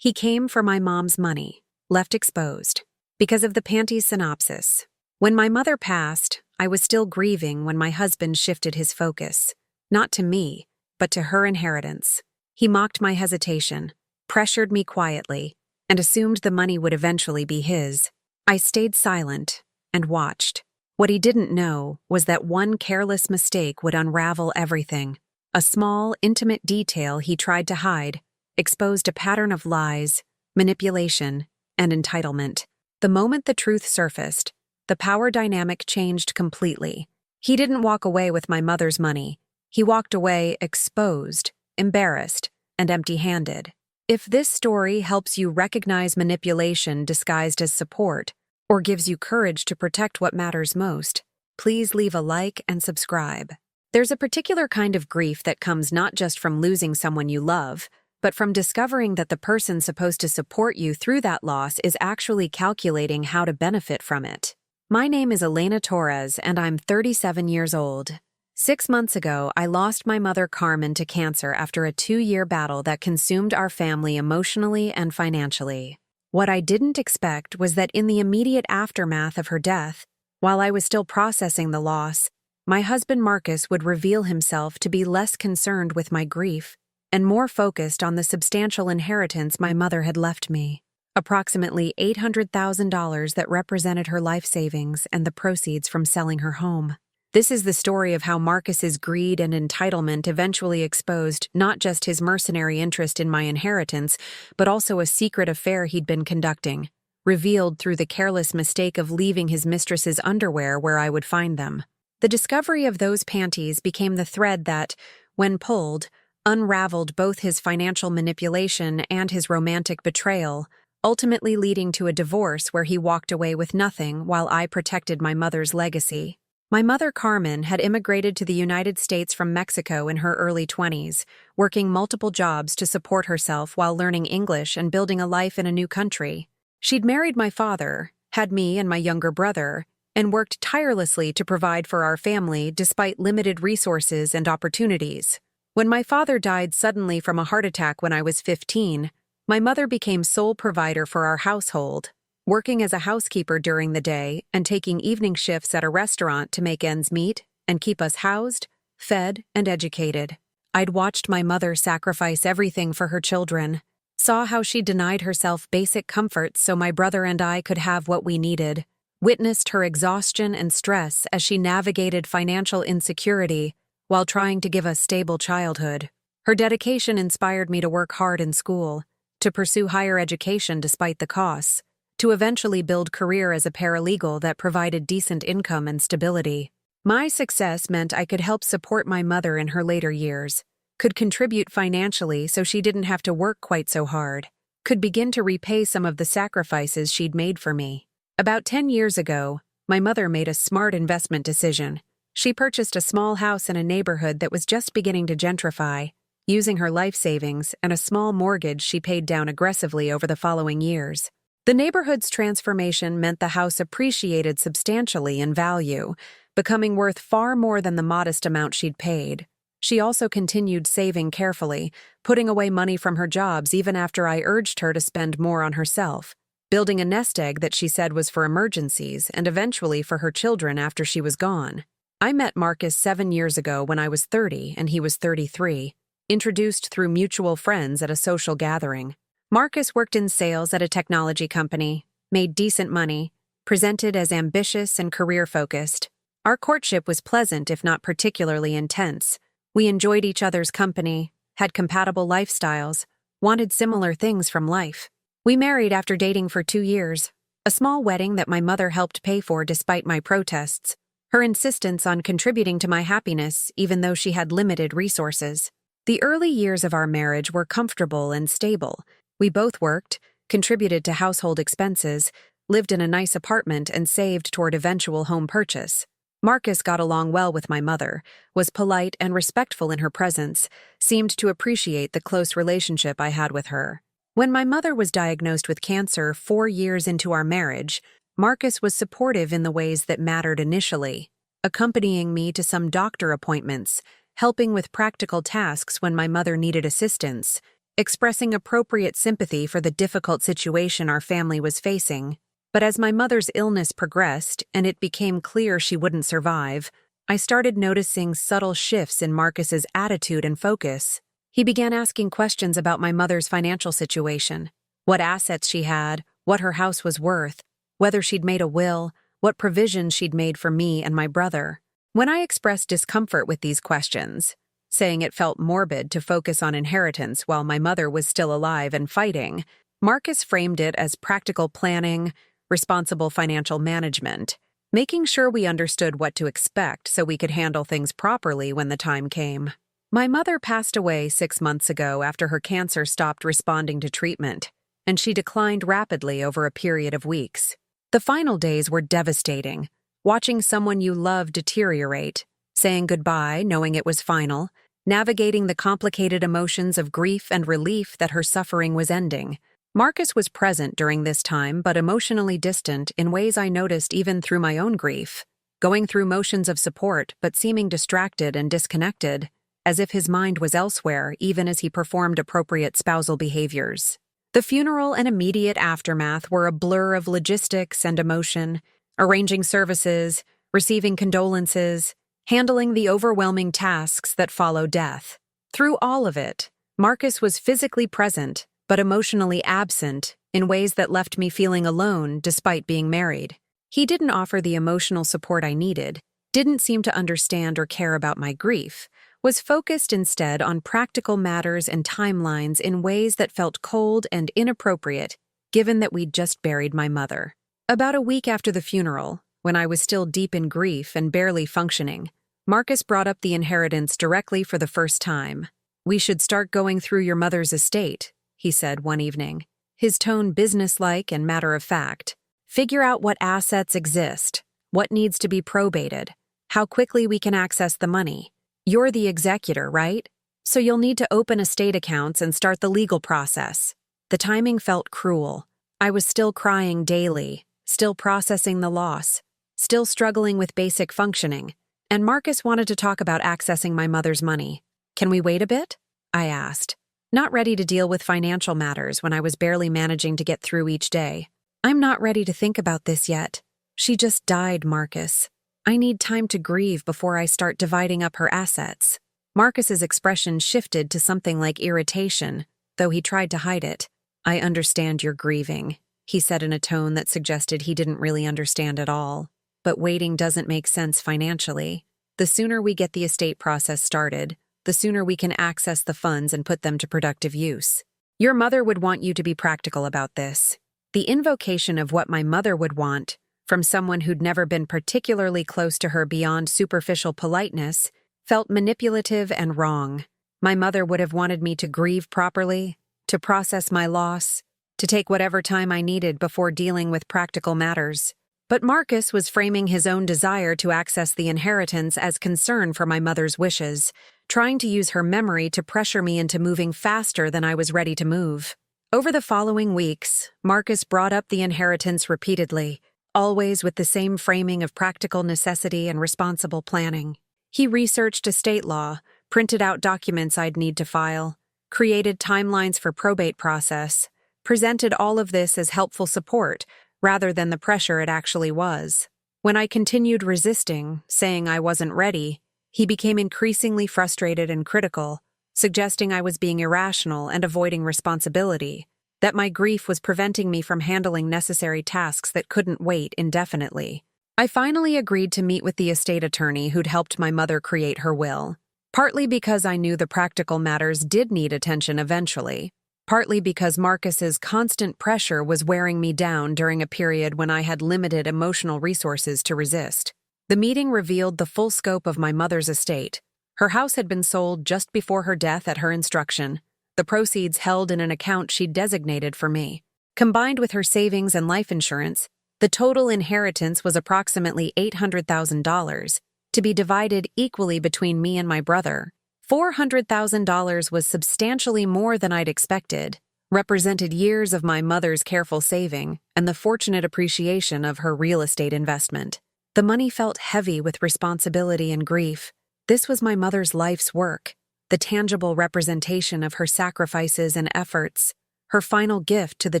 He came for my mom's money, left exposed. Because of the Panties synopsis. When my mother passed, I was still grieving when my husband shifted his focus, not to me, but to her inheritance. He mocked my hesitation, pressured me quietly, and assumed the money would eventually be his. I stayed silent and watched. What he didn't know was that one careless mistake would unravel everything. A small, intimate detail he tried to hide exposed a pattern of lies, manipulation, and entitlement. The moment the truth surfaced, the power dynamic changed completely. He didn't walk away with my mother's money. He walked away exposed, embarrassed, and empty-handed. If this story helps you recognize manipulation disguised as support, or gives you courage to protect what matters most, please leave a like and subscribe. There's a particular kind of grief that comes not just from losing someone you love, but from discovering that the person supposed to support you through that loss is actually calculating how to benefit from it. My name is Elena Torres, and I'm 37 years old. 6 months ago, I lost my mother Carmen to cancer after a 2-year battle that consumed our family emotionally and financially. What I didn't expect was that in the immediate aftermath of her death, while I was still processing the loss, my husband Marcus would reveal himself to be less concerned with my grief and more focused on the substantial inheritance my mother had left me. Approximately $800,000 that represented her life savings and the proceeds from selling her home. This is the story of how Marcus's greed and entitlement eventually exposed not just his mercenary interest in my inheritance, but also a secret affair he'd been conducting, revealed through the careless mistake of leaving his mistress's underwear where I would find them. The discovery of those panties became the thread that, when pulled, unraveled both his financial manipulation and his romantic betrayal, ultimately leading to a divorce where he walked away with nothing while I protected my mother's legacy. My mother, Carmen, had immigrated to the United States from Mexico in her early 20s, working multiple jobs to support herself while learning English and building a life in a new country. She'd married my father, had me and my younger brother, and worked tirelessly to provide for our family despite limited resources and opportunities. When my father died suddenly from a heart attack when I was 15, my mother became sole provider for our household, working as a housekeeper during the day and taking evening shifts at a restaurant to make ends meet and keep us housed, fed, and educated. I'd watched my mother sacrifice everything for her children, saw how she denied herself basic comforts so my brother and I could have what we needed, witnessed her exhaustion and stress as she navigated financial insecurity while trying to give us stable childhood. Her dedication inspired me to work hard in school, to pursue higher education despite the costs, to eventually build career as a paralegal that provided decent income and stability. My success meant I could help support my mother in her later years, could contribute financially so she didn't have to work quite so hard, could begin to repay some of the sacrifices she'd made for me. About 10 years ago, my mother made a smart investment decision. She purchased a small house in a neighborhood that was just beginning to gentrify, using her life savings and a small mortgage she paid down aggressively over the following years. The neighborhood's transformation meant the house appreciated substantially in value, becoming worth far more than the modest amount she'd paid. She also continued saving carefully, putting away money from her jobs even after I urged her to spend more on herself, building a nest egg that she said was for emergencies and eventually for her children after she was gone. I met Marcus 7 years ago when I was 30 and he was 33, introduced through mutual friends at a social gathering. Marcus worked in sales at a technology company, made decent money, presented as ambitious and career-focused. Our courtship was pleasant if not particularly intense. We enjoyed each other's company, had compatible lifestyles, wanted similar things from life. We married after dating for 2 years, a small wedding that my mother helped pay for despite my protests, her insistence on contributing to my happiness even though she had limited resources. The early years of our marriage were comfortable and stable. We both worked, contributed to household expenses, lived in a nice apartment, and saved toward eventual home purchase. Marcus got along well with my mother, was polite and respectful in her presence, seemed to appreciate the close relationship I had with her. When my mother was diagnosed with cancer 4 years into our marriage, Marcus was supportive in the ways that mattered initially, accompanying me to some doctor appointments, helping with practical tasks when my mother needed assistance, expressing appropriate sympathy for the difficult situation our family was facing. But as my mother's illness progressed and it became clear she wouldn't survive, I started noticing subtle shifts in Marcus's attitude and focus. He began asking questions about my mother's financial situation, what assets she had, what her house was worth, whether she'd made a will, what provisions she'd made for me and my brother. When I expressed discomfort with these questions, saying it felt morbid to focus on inheritance while my mother was still alive and fighting, Marcus framed it as practical planning, responsible financial management, making sure we understood what to expect so we could handle things properly when the time came. My mother passed away 6 months ago after her cancer stopped responding to treatment, and she declined rapidly over a period of weeks. The final days were devastating, watching someone you love deteriorate, saying goodbye knowing it was final, navigating the complicated emotions of grief and relief that her suffering was ending. Marcus was present during this time but emotionally distant in ways I noticed even through my own grief, going through motions of support but seeming distracted and disconnected, as if his mind was elsewhere even as he performed appropriate spousal behaviors. The funeral and immediate aftermath were a blur of logistics and emotion, arranging services, receiving condolences, handling the overwhelming tasks that follow death. Through all of it, Marcus was physically present but emotionally absent in ways that left me feeling alone despite being married. He didn't offer the emotional support I needed, didn't seem to understand or care about my grief, was focused instead on practical matters and timelines in ways that felt cold and inappropriate, given that we'd just buried my mother. About a week after the funeral, when I was still deep in grief and barely functioning, Marcus brought up the inheritance directly for the first time. "We should start going through your mother's estate," he said one evening, his tone businesslike and matter-of-fact. "Figure out what assets exist, what needs to be probated, how quickly we can access the money. You're the executor, right? So you'll need to open estate accounts and start the legal process." The timing felt cruel. I was still crying daily, still processing the loss, still struggling with basic functioning, and Marcus wanted to talk about accessing my mother's money. "Can we wait a bit?" I asked, not ready to deal with financial matters when I was barely managing to get through each day. "I'm not ready to think about this yet. She just died, Marcus. I need time to grieve before I start dividing up her assets." Marcus's expression shifted to something like irritation, though he tried to hide it. "I understand you're grieving," he said in a tone that suggested he didn't really understand at all. "But waiting doesn't make sense financially. The sooner we get the estate process started, the sooner we can access the funds and put them to productive use. Your mother would want you to be practical about this." The invocation of what my mother would want, from someone who'd never been particularly close to her beyond superficial politeness, felt manipulative and wrong. My mother would have wanted me to grieve properly, to process my loss, to take whatever time I needed before dealing with practical matters. But Marcus was framing his own desire to access the inheritance as concern for my mother's wishes, trying to use her memory to pressure me into moving faster than I was ready to move. Over the following weeks, Marcus brought up the inheritance repeatedly, always with the same framing of practical necessity and responsible planning. He researched estate law, printed out documents I'd need to file, created timelines for probate process, presented all of this as helpful support rather than the pressure it actually was. When I continued resisting, saying I wasn't ready, he became increasingly frustrated and critical, suggesting I was being irrational and avoiding responsibility, that my grief was preventing me from handling necessary tasks that couldn't wait indefinitely. I finally agreed to meet with the estate attorney who'd helped my mother create her will, partly because I knew the practical matters did need attention eventually, partly because Marcus's constant pressure was wearing me down during a period when I had limited emotional resources to resist. The meeting revealed the full scope of my mother's estate. Her house had been sold just before her death at her instruction, the proceeds held in an account she'd designated for me. Combined with her savings and life insurance, the total inheritance was approximately $800,000, to be divided equally between me and my brother. $400,000 was substantially more than I'd expected, represented years of my mother's careful saving and the fortunate appreciation of her real estate investment. The money felt heavy with responsibility and grief. This was my mother's life's work. the tangible representation of her sacrifices and efforts, her final gift to the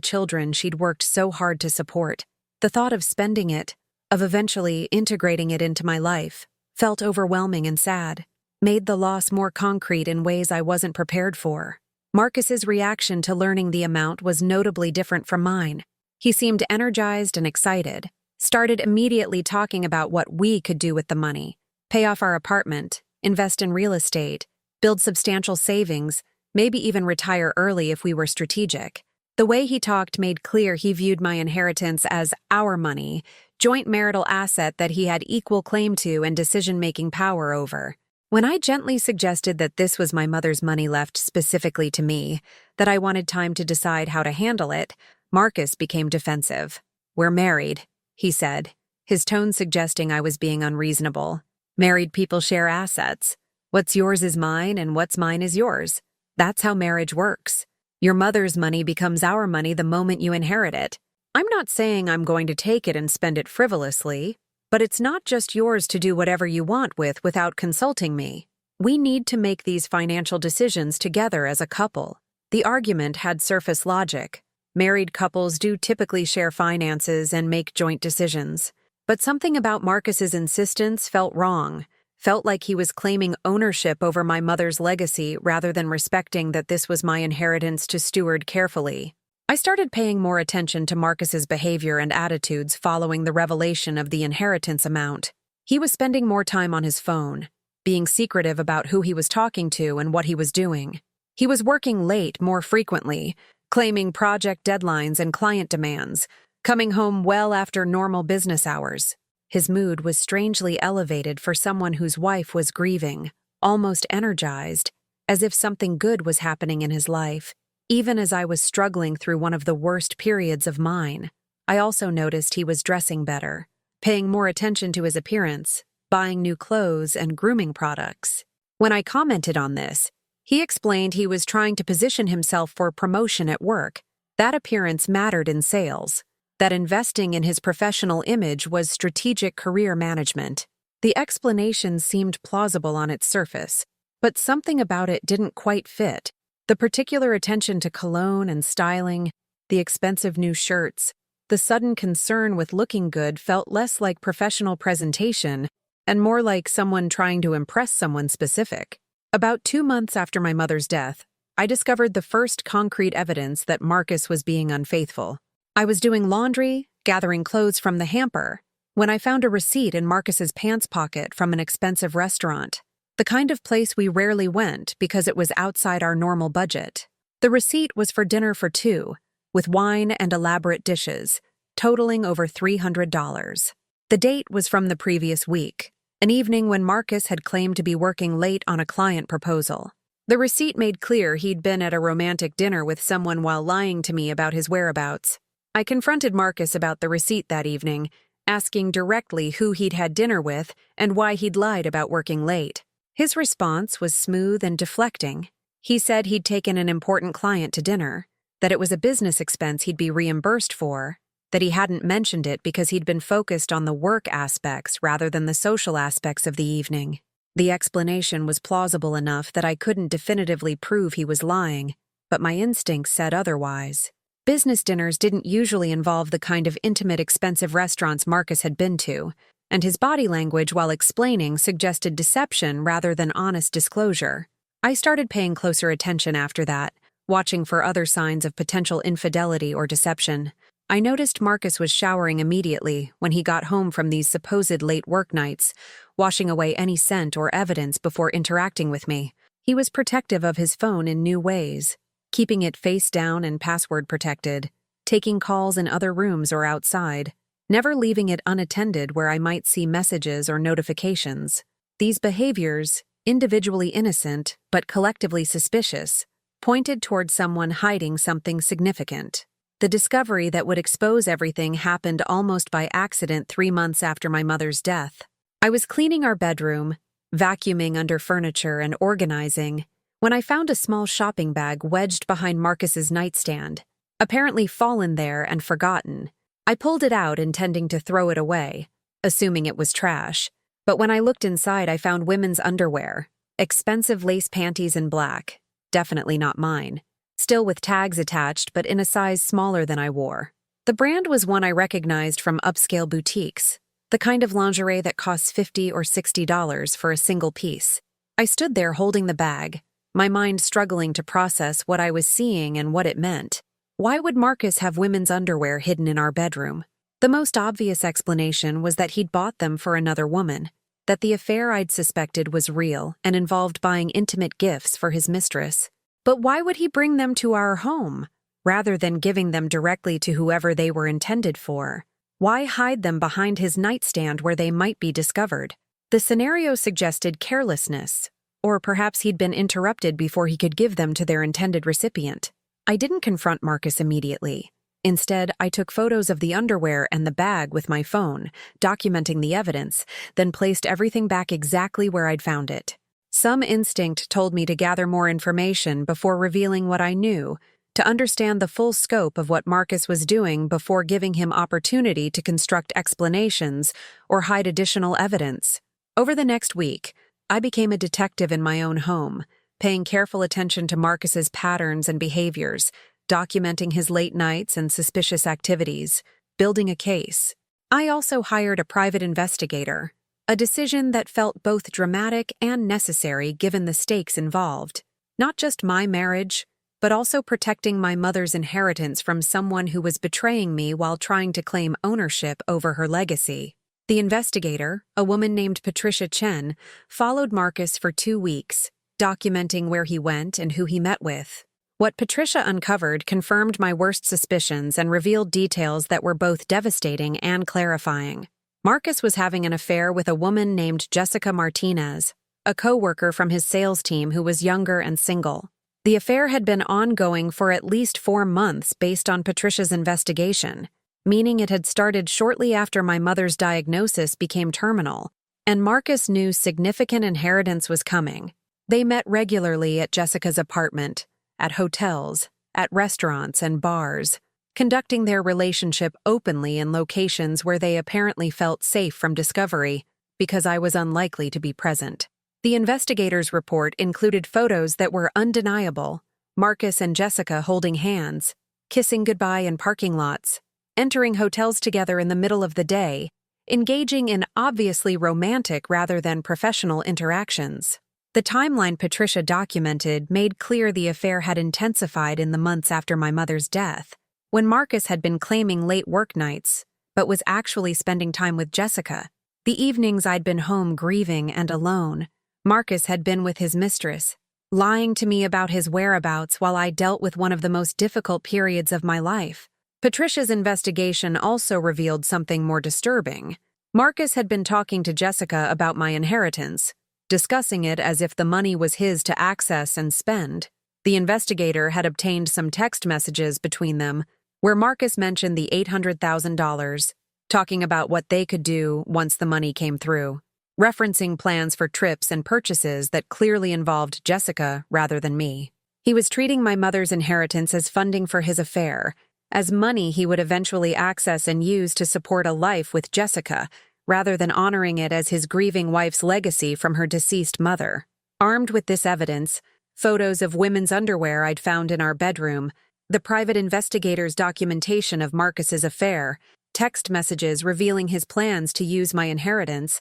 children she'd worked so hard to support. The thought of spending it, of eventually integrating it into my life, felt overwhelming and sad, made the loss more concrete in ways I wasn't prepared for. Marcus's reaction to learning the amount was notably different from mine. He seemed energized and excited, started immediately talking about what we could do with the money: pay off our apartment, invest in real estate, build substantial savings, maybe even retire early if we were strategic. The way he talked made clear he viewed my inheritance as our money, joint marital asset that he had equal claim to and decision-making power over. When I gently suggested that this was my mother's money left specifically to me, that I wanted time to decide how to handle it, Marcus became defensive. "We're married," he said, his tone suggesting I was being unreasonable. "Married people share assets. What's yours is mine, and what's mine is yours. That's how marriage works. Your mother's money becomes our money the moment you inherit it. I'm not saying I'm going to take it and spend it frivolously, but it's not just yours to do whatever you want with without consulting me. We need to make these financial decisions together as a couple." The argument had surface logic. Married couples do typically share finances and make joint decisions. But something about Marcus's insistence felt wrong, felt like he was claiming ownership over my mother's legacy rather than respecting that this was my inheritance to steward carefully. I started paying more attention to Marcus's behavior and attitudes following the revelation of the inheritance amount. He was spending more time on his phone, being secretive about who he was talking to and what he was doing. He was working late more frequently, claiming project deadlines and client demands, coming home well after normal business hours. His mood was strangely elevated for someone whose wife was grieving, almost energized, as if something good was happening in his life, even as I was struggling through one of the worst periods of mine. I also noticed he was dressing better, paying more attention to his appearance, buying new clothes and grooming products. When I commented on this, he explained he was trying to position himself for promotion at work. That appearance mattered in sales, that investing in his professional image was strategic career management. The explanation seemed plausible on its surface, but something about it didn't quite fit. The particular attention to cologne and styling, the expensive new shirts, the sudden concern with looking good felt less like professional presentation and more like someone trying to impress someone specific. About 2 months after my mother's death, I discovered the first concrete evidence that Marcus was being unfaithful. I was doing laundry, gathering clothes from the hamper, when I found a receipt in Marcus's pants pocket from an expensive restaurant, the kind of place we rarely went because it was outside our normal budget. The receipt was for dinner for two, with wine and elaborate dishes, totaling over $300. The date was from the previous week, an evening when Marcus had claimed to be working late on a client proposal. The receipt made clear he'd been at a romantic dinner with someone while lying to me about his whereabouts. I confronted Marcus about the receipt that evening, asking directly who he'd had dinner with and why he'd lied about working late. His response was smooth and deflecting. He said he'd taken an important client to dinner, that it was a business expense he'd be reimbursed for, that he hadn't mentioned it because he'd been focused on the work aspects rather than the social aspects of the evening. The explanation was plausible enough that I couldn't definitively prove he was lying, but my instincts said otherwise. Business dinners didn't usually involve the kind of intimate, expensive restaurants Marcus had been to, and his body language while explaining suggested deception rather than honest disclosure. I started paying closer attention after that, watching for other signs of potential infidelity or deception. I noticed Marcus was showering immediately when he got home from these supposed late work nights, washing away any scent or evidence before interacting with me. He was protective of his phone in new ways, keeping it face down and password protected, taking calls in other rooms or outside, never leaving it unattended where I might see messages or notifications. These behaviors, individually innocent but collectively suspicious, pointed toward someone hiding something significant. The discovery that would expose everything happened almost by accident 3 months after my mother's death. I was cleaning our bedroom, vacuuming under furniture and organizing, when I found a small shopping bag wedged behind Marcus's nightstand, apparently fallen there and forgotten. I pulled it out intending to throw it away, assuming it was trash, but when I looked inside I found women's underwear, expensive lace panties in black, definitely not mine, still with tags attached but in a size smaller than I wore. The brand was one I recognized from upscale boutiques, the kind of lingerie that costs $50 or $60 for a single piece. I stood there holding the bag, my mind struggling to process what I was seeing and what it meant. Why would Marcus have women's underwear hidden in our bedroom? The most obvious explanation was that he'd bought them for another woman, that the affair I'd suspected was real and involved buying intimate gifts for his mistress. But why would he bring them to our home, rather than giving them directly to whoever they were intended for? Why hide them behind his nightstand where they might be discovered? The scenario suggested carelessness, or perhaps he'd been interrupted before he could give them to their intended recipient. I didn't confront Marcus immediately. Instead, I took photos of the underwear and the bag with my phone, documenting the evidence, then placed everything back exactly where I'd found it. Some instinct told me to gather more information before revealing what I knew, to understand the full scope of what Marcus was doing before giving him opportunity to construct explanations or hide additional evidence. Over the next week, I became a detective in my own home, paying careful attention to Marcus's patterns and behaviors, documenting his late nights and suspicious activities, building a case. I also hired a private investigator, a decision that felt both dramatic and necessary given the stakes involved. Not just my marriage, but also protecting my mother's inheritance from someone who was betraying me while trying to claim ownership over her legacy. The investigator, a woman named Patricia Chen, followed Marcus for 2 weeks, documenting where he went and who he met with. What Patricia uncovered confirmed my worst suspicions and revealed details that were both devastating and clarifying. Marcus was having an affair with a woman named Jessica Martinez, a co-worker from his sales team who was younger and single. The affair had been ongoing for at least 4 months based on Patricia's investigation, meaning it had started shortly after my mother's diagnosis became terminal, and Marcus knew significant inheritance was coming. They met regularly at Jessica's apartment, at hotels, at restaurants and bars, conducting their relationship openly in locations where they apparently felt safe from discovery, because I was unlikely to be present. The investigator's report included photos that were undeniable: Marcus and Jessica holding hands, kissing goodbye in parking lots, entering hotels together in the middle of the day, engaging in obviously romantic rather than professional interactions. The timeline Patricia documented made clear the affair had intensified in the months after my mother's death, when Marcus had been claiming late work nights, but was actually spending time with Jessica. The evenings I'd been home grieving and alone, Marcus had been with his mistress, lying to me about his whereabouts while I dealt with one of the most difficult periods of my life. Patricia's investigation also revealed something more disturbing. Marcus had been talking to Jessica about my inheritance, discussing it as if the money was his to access and spend. The investigator had obtained some text messages between them, where Marcus mentioned the $800,000, talking about what they could do once the money came through, referencing plans for trips and purchases that clearly involved Jessica rather than me. He was treating my mother's inheritance as funding for his affair, as money he would eventually access and use to support a life with Jessica, rather than honoring it as his grieving wife's legacy from her deceased mother. Armed with this evidence, photos of women's underwear I'd found in our bedroom, the private investigator's documentation of Marcus's affair, text messages revealing his plans to use my inheritance,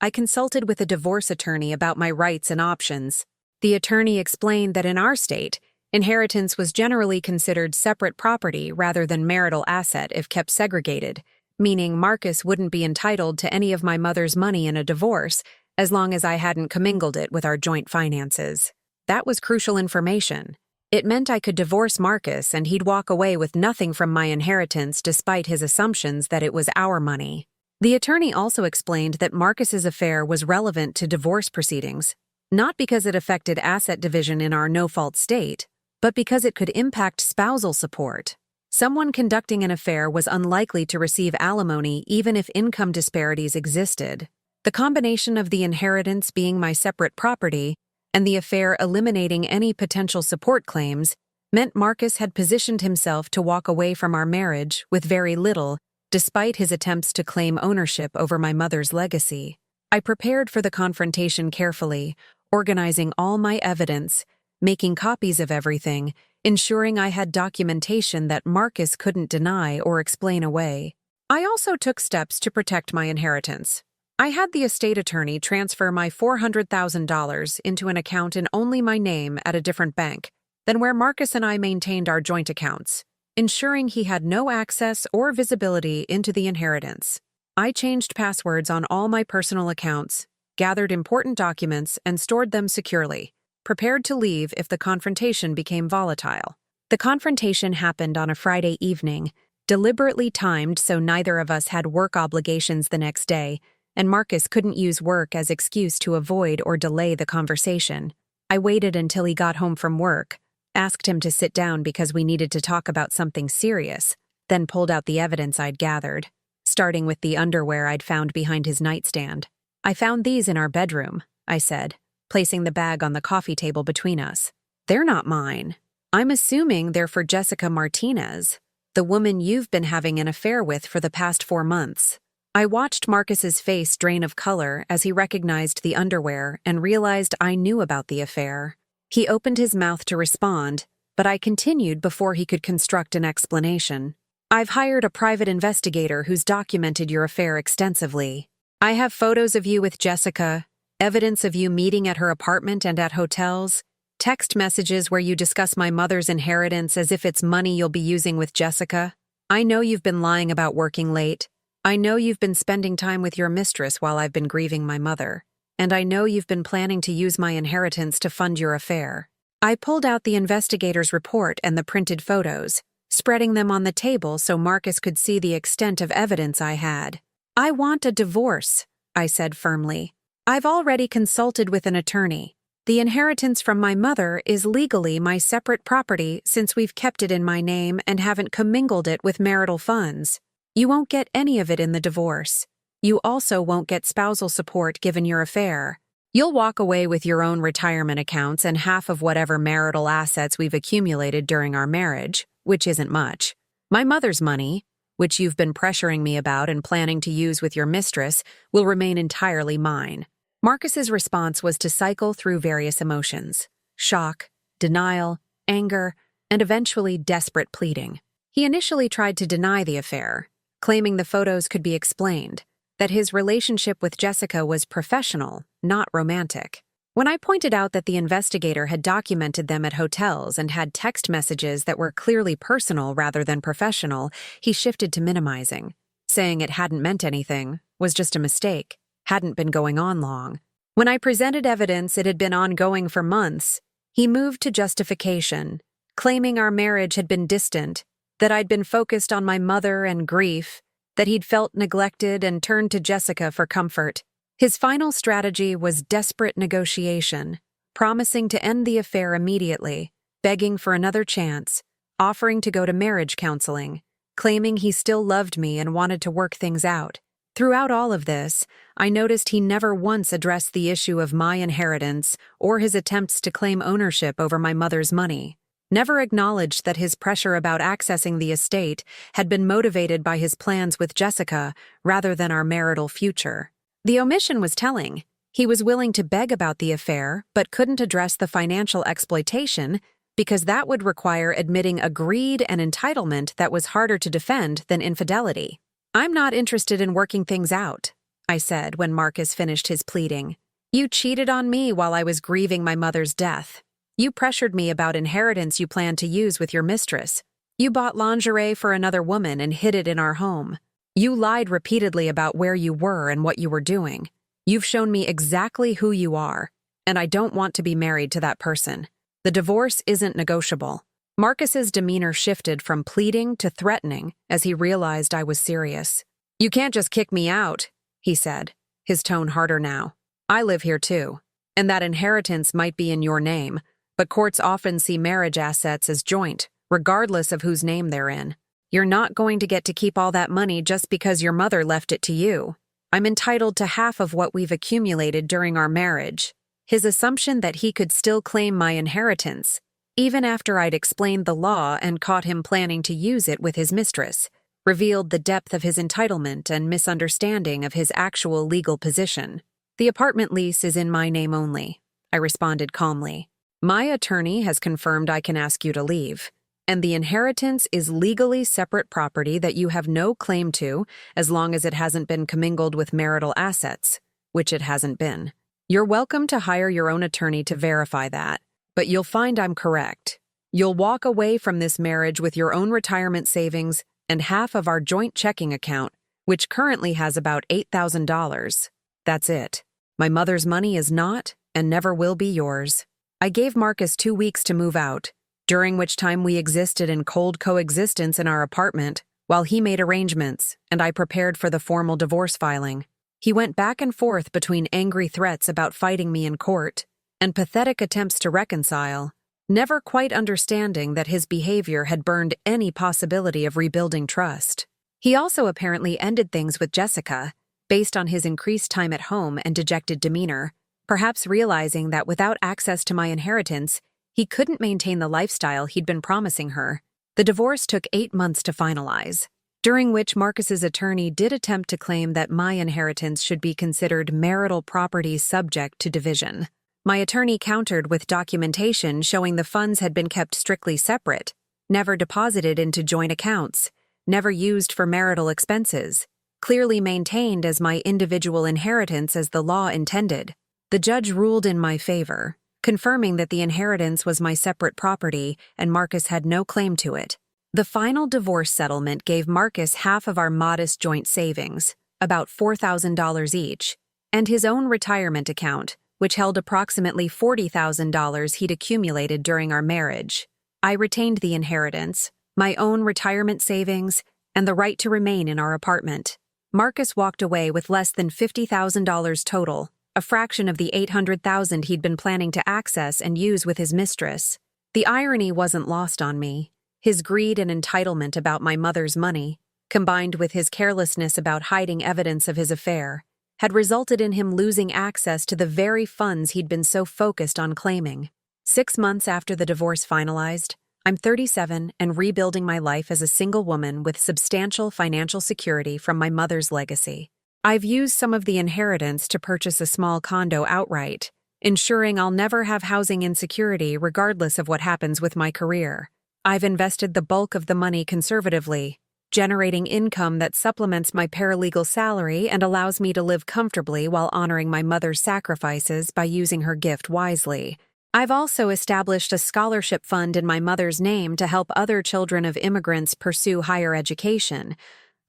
I consulted with a divorce attorney about my rights and options. The attorney explained that in our state, inheritance was generally considered separate property rather than marital asset if kept segregated, meaning Marcus wouldn't be entitled to any of my mother's money in a divorce as long as I hadn't commingled it with our joint finances. That was crucial information. It meant I could divorce Marcus and he'd walk away with nothing from my inheritance despite his assumptions that it was our money. The attorney also explained that Marcus's affair was relevant to divorce proceedings, not because it affected asset division in our no-fault state, but because it could impact spousal support. Someone conducting an affair was unlikely to receive alimony even if income disparities existed. The combination of the inheritance being my separate property and the affair eliminating any potential support claims meant Marcus had positioned himself to walk away from our marriage with very little, despite his attempts to claim ownership over my mother's legacy. I prepared for the confrontation carefully, organizing all my evidence, making copies of everything, ensuring I had documentation that Marcus couldn't deny or explain away. I also took steps to protect my inheritance. I had the estate attorney transfer my $400,000 into an account in only my name at a different bank than where Marcus and I maintained our joint accounts, ensuring he had no access or visibility into the inheritance. I changed passwords on all my personal accounts, gathered important documents, and stored them securely, prepared to leave if the confrontation became volatile. The confrontation happened on a Friday evening, deliberately timed so neither of us had work obligations the next day, and Marcus couldn't use work as excuse to avoid or delay the conversation. I waited until he got home from work, asked him to sit down because we needed to talk about something serious, then pulled out the evidence I'd gathered, starting with the underwear I'd found behind his nightstand. "I found these in our bedroom," I said, placing the bag on the coffee table between us. "They're not mine. I'm assuming they're for Jessica Martinez, the woman you've been having an affair with for the past 4 months. I watched Marcus's face drain of color as he recognized the underwear and realized I knew about the affair. He opened his mouth to respond, but I continued before he could construct an explanation. "I've hired a private investigator who's documented your affair extensively. I have photos of you with Jessica, evidence of you meeting at her apartment and at hotels, text messages where you discuss my mother's inheritance as if it's money you'll be using with Jessica. I know you've been lying about working late. I know you've been spending time with your mistress while I've been grieving my mother. And I know you've been planning to use my inheritance to fund your affair." I pulled out the investigator's report and the printed photos, spreading them on the table so Marcus could see the extent of evidence I had. "I want a divorce," I said firmly. "I've already consulted with an attorney. The inheritance from my mother is legally my separate property since we've kept it in my name and haven't commingled it with marital funds. You won't get any of it in the divorce. You also won't get spousal support given your affair. You'll walk away with your own retirement accounts and half of whatever marital assets we've accumulated during our marriage, which isn't much. My mother's money, which you've been pressuring me about and planning to use with your mistress, will remain entirely mine." Marcus's response was to cycle through various emotions: shock, denial, anger, and eventually desperate pleading. He initially tried to deny the affair, claiming the photos could be explained, that his relationship with Jessica was professional, not romantic. When I pointed out that the investigator had documented them at hotels and had text messages that were clearly personal rather than professional, he shifted to minimizing, saying it hadn't meant anything, was just a mistake, hadn't been going on long. When I presented evidence it had been ongoing for months, he moved to justification, claiming our marriage had been distant, that I'd been focused on my mother and grief, that he'd felt neglected and turned to Jessica for comfort. His final strategy was desperate negotiation, promising to end the affair immediately, begging for another chance, offering to go to marriage counseling, claiming he still loved me and wanted to work things out. Throughout all of this, I noticed he never once addressed the issue of my inheritance or his attempts to claim ownership over my mother's money. Never acknowledged that his pressure about accessing the estate had been motivated by his plans with Jessica rather than our marital future. The omission was telling. He was willing to beg about the affair, but couldn't address the financial exploitation because that would require admitting a greed and entitlement that was harder to defend than infidelity. "I'm not interested in working things out," I said when Marcus finished his pleading. "You cheated on me while I was grieving my mother's death. You pressured me about inheritance you planned to use with your mistress. You bought lingerie for another woman and hid it in our home. You lied repeatedly about where you were and what you were doing. You've shown me exactly who you are, and I don't want to be married to that person. The divorce isn't negotiable." Marcus's demeanor shifted from pleading to threatening as he realized I was serious. "You can't just kick me out," he said, his tone harder now. "I live here too, and that inheritance might be in your name, but courts often see marriage assets as joint, regardless of whose name they're in. You're not going to get to keep all that money just because your mother left it to you. I'm entitled to half of what we've accumulated during our marriage." His assumption that he could still claim my inheritance, even after I'd explained the law and caught him planning to use it with his mistress, revealed the depth of his entitlement and misunderstanding of his actual legal position. "The apartment lease is in my name only," I responded calmly. My attorney has confirmed I can ask you to leave, and the inheritance is legally separate property that you have no claim to as long as it hasn't been commingled with marital assets, which it hasn't been. You're welcome to hire your own attorney to verify that, but you'll find I'm correct. You'll walk away from this marriage with your own retirement savings and half of our joint checking account, which currently has about $8,000. That's it. My mother's money is not and never will be yours. I gave Marcus 2 weeks to move out, during which time we existed in cold coexistence in our apartment while he made arrangements and I prepared for the formal divorce filing. He went back and forth between angry threats about fighting me in court and pathetic attempts to reconcile, never quite understanding that his behavior had burned any possibility of rebuilding trust. He also apparently ended things with Jessica, based on his increased time at home and dejected demeanor, perhaps realizing that without access to my inheritance, he couldn't maintain the lifestyle he'd been promising her. The divorce took 8 months to finalize, during which Marcus's attorney did attempt to claim that my inheritance should be considered marital property subject to division. My attorney countered with documentation showing the funds had been kept strictly separate, never deposited into joint accounts, never used for marital expenses, clearly maintained as my individual inheritance as the law intended. The judge ruled in my favor, confirming that the inheritance was my separate property and Marcus had no claim to it. The final divorce settlement gave Marcus half of our modest joint savings, about $4,000 each, and his own retirement account, which held approximately $40,000 he'd accumulated during our marriage. I retained the inheritance, my own retirement savings, and the right to remain in our apartment. Marcus walked away with less than $50,000 total, a fraction of the $800,000 he'd been planning to access and use with his mistress. The irony wasn't lost on me. His greed and entitlement about my mother's money, combined with his carelessness about hiding evidence of his affair, had resulted in him losing access to the very funds he'd been so focused on claiming. 6 months after the divorce finalized, I'm 37 and rebuilding my life as a single woman with substantial financial security from my mother's legacy. I've used some of the inheritance to purchase a small condo outright, ensuring I'll never have housing insecurity regardless of what happens with my career. I've invested the bulk of the money conservatively, generating income that supplements my paralegal salary and allows me to live comfortably while honoring my mother's sacrifices by using her gift wisely. I've also established a scholarship fund in my mother's name to help other children of immigrants pursue higher education,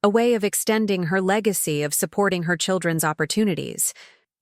a way of extending her legacy of supporting her children's opportunities.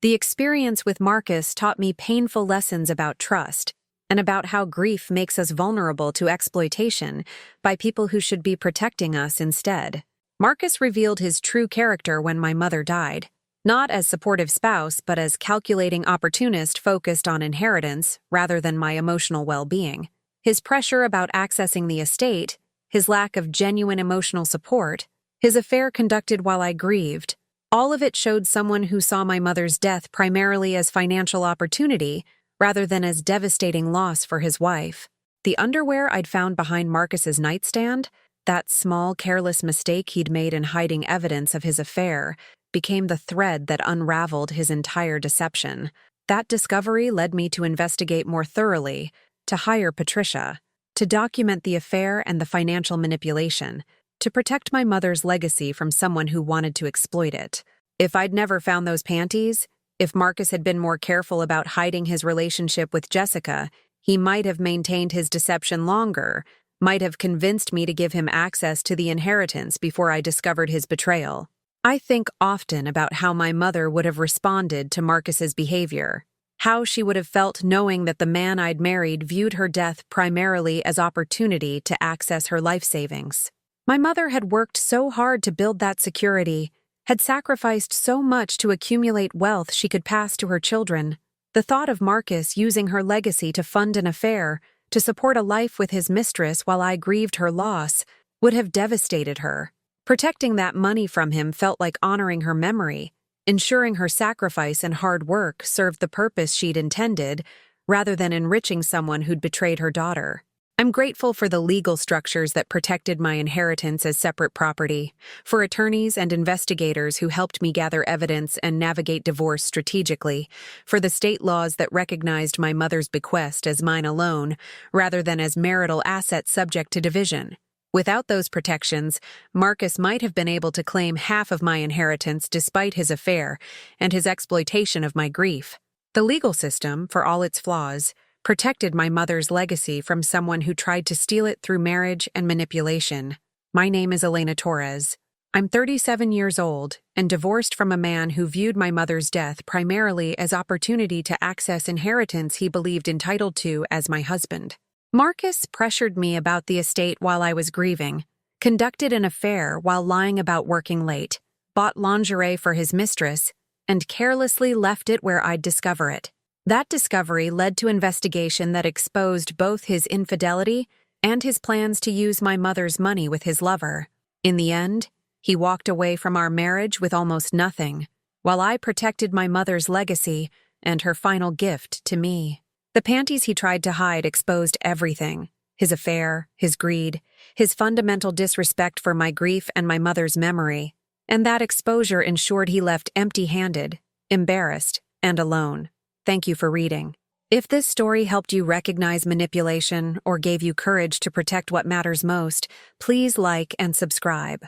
The experience with Marcus taught me painful lessons about trust and about how grief makes us vulnerable to exploitation by people who should be protecting us instead. Marcus revealed his true character when my mother died, not as supportive spouse but as calculating opportunist focused on inheritance rather than my emotional well-being. His pressure about accessing the estate, his lack of genuine emotional support, his affair conducted while I grieved, all of it showed someone who saw my mother's death primarily as financial opportunity rather than as devastating loss for his wife. The underwear I'd found behind Marcus's nightstand, that small, careless mistake he'd made in hiding evidence of his affair, became the thread that unraveled his entire deception. That discovery led me to investigate more thoroughly, to hire Patricia, to document the affair and the financial manipulation, to protect my mother's legacy from someone who wanted to exploit it. If I'd never found those panties, if Marcus had been more careful about hiding his relationship with Jessica, he might have maintained his deception longer, might have convinced me to give him access to the inheritance before I discovered his betrayal. I think often about how my mother would have responded to Marcus's behavior, how she would have felt knowing that the man I'd married viewed her death primarily as opportunity to access her life savings. My mother had worked so hard to build that security, had sacrificed so much to accumulate wealth she could pass to her children. The thought of Marcus using her legacy to fund an affair, to support a life with his mistress while I grieved her loss, would have devastated her. Protecting that money from him felt like honoring her memory, ensuring her sacrifice and hard work served the purpose she'd intended, rather than enriching someone who'd betrayed her daughter. I'm grateful for the legal structures that protected my inheritance as separate property, for attorneys and investigators who helped me gather evidence and navigate divorce strategically, for the state laws that recognized my mother's bequest as mine alone, rather than as marital assets subject to division. Without those protections, Marcus might have been able to claim half of my inheritance despite his affair and his exploitation of my grief. The legal system, for all its flaws, protected my mother's legacy from someone who tried to steal it through marriage and manipulation. My name is Elena Torres. I'm 37 years old and divorced from a man who viewed my mother's death primarily as opportunity to access inheritance he believed entitled to as my husband. Marcus pressured me about the estate while I was grieving, conducted an affair while lying about working late, bought lingerie for his mistress, and carelessly left it where I'd discover it. That discovery led to investigation that exposed both his infidelity and his plans to use my mother's money with his lover. In the end, he walked away from our marriage with almost nothing, while I protected my mother's legacy and her final gift to me. The panties he tried to hide exposed everything: his affair, his greed, his fundamental disrespect for my grief and my mother's memory. And that exposure ensured he left empty-handed, embarrassed, and alone. Thank you for reading. If this story helped you recognize manipulation or gave you courage to protect what matters most, please like and subscribe.